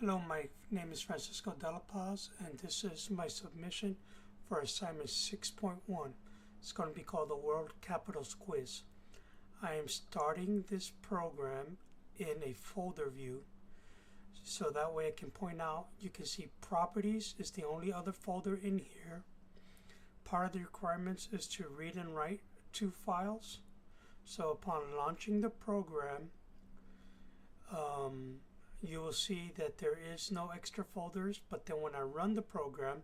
Hello, my name is Francisco Dela Paz, and this is my submission for assignment 6.1. It's going to be called the World Capitals Quiz. I am starting this program in a folder view, so that way I can point out, you can see properties is the only other folder in here. Part of the requirements is to read and write 2 files. So upon launching the program, you will see that there is no extra folders, but then when I run the program,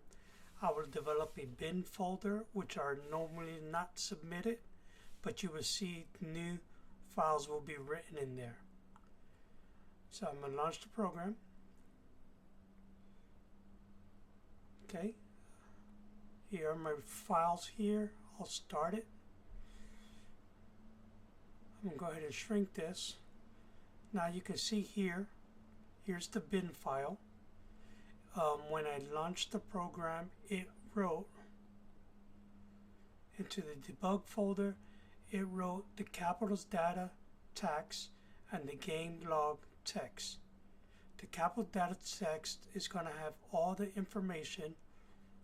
I will develop a bin folder, which are normally not submitted, but you will see new files will be written in there. So I'm going to launch the program. Okay, here are my files here. I'll start it. I'm going to go ahead and shrink this. Now you can see here's the bin file. When I launched the program, it wrote into the debug folder, it wrote the capitals data text and the game log text. The capital data text is going to have all the information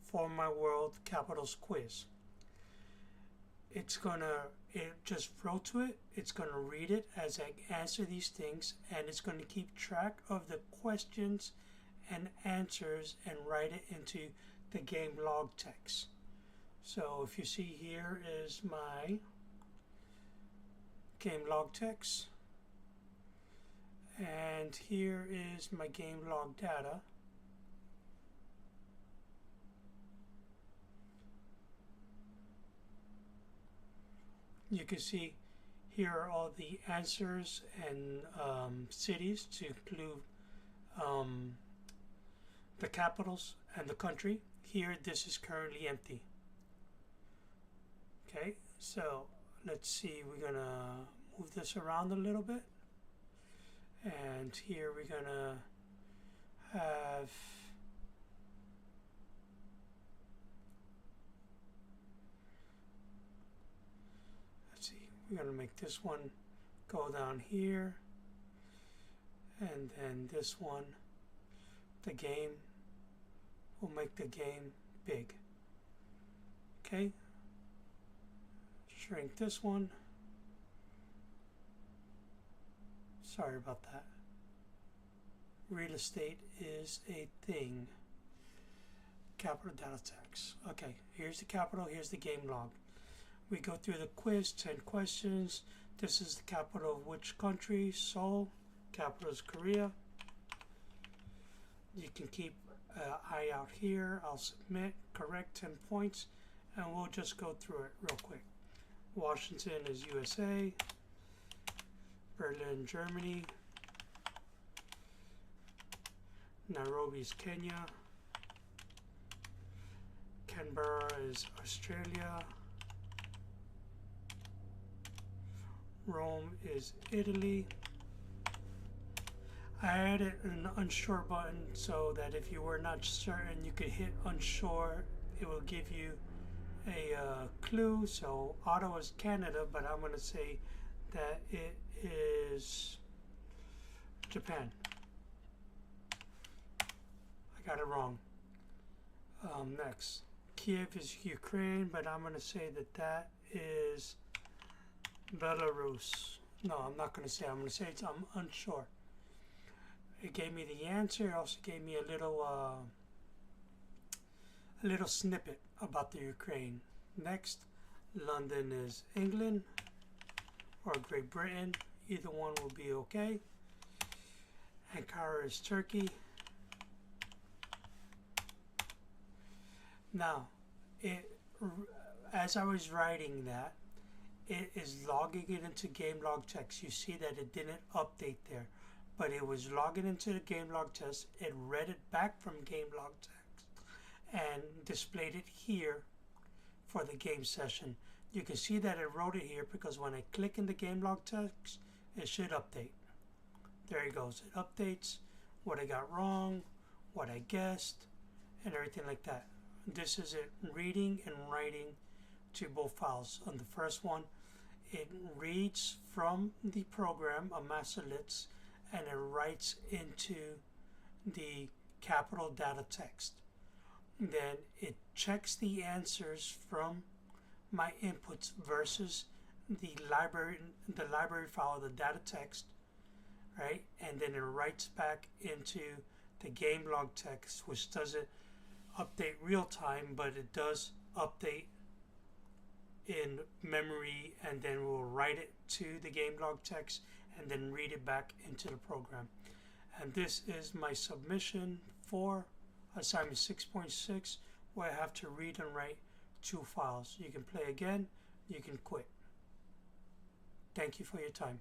for my World Capitals Quiz. It just wrote to it, it's going to read it as I answer these things, and it's going to keep track of the questions and answers and write it into the game log text. So if you see, here is my game log text, and here is my game log data. You can see here are all the answers and cities to include the capitals and the country. Here, this is currently empty. Okay, so let's see, we're gonna move this around a little bit, and here we're gonna have we're going to make this one go down here, and then this one, the game, will make the game big. Okay, shrink this one. Sorry about that. Real estate is a thing. Capital data text. Okay, here's the capital, here's the game log. We go through the quiz, 10 questions. This is the capital of which country? Seoul. Capital is Korea. You can keep an eye out here. I'll submit, correct, 10 points, and we'll just go through it real quick. Washington is USA. Berlin, Germany. Nairobi is Kenya. Canberra is Australia. Rome is Italy. I added an unsure button so that if you were not certain, you could hit unsure. It will give you a clue. So Ottawa is Canada, but I'm going to say that it is Japan. I got it wrong. Next, Kiev is Ukraine, but I'm going to say that that is Belarus. No, I'm not going to say. I'm going to say I'm unsure. It gave me the answer. It also gave me a little snippet about the Ukraine. Next, London is England or Great Britain. Either one will be okay. Ankara is Turkey. Now, as I was writing that, it is logging it into game log text. You see that it didn't update there, but it was logging into the game log text. It read it back from game log text and displayed it here for the game session. You can see that it wrote it here because when I click in the game log text, it should update. There it goes. It updates what I got wrong, what I guessed, and everything like that. This is it reading and writing to both files. On the first one, it reads from the program a master list and it writes into the capital data text. Then it checks the answers from my inputs versus the library file, the data text, right? And then it writes back into the game log text, which doesn't update real time, but it does update in memory, and then we'll write it to the game log text and then read it back into the program. And this is my submission for assignment 6.6, where I have to read and write 2 files. You can play again, you can quit. Thank you for your time.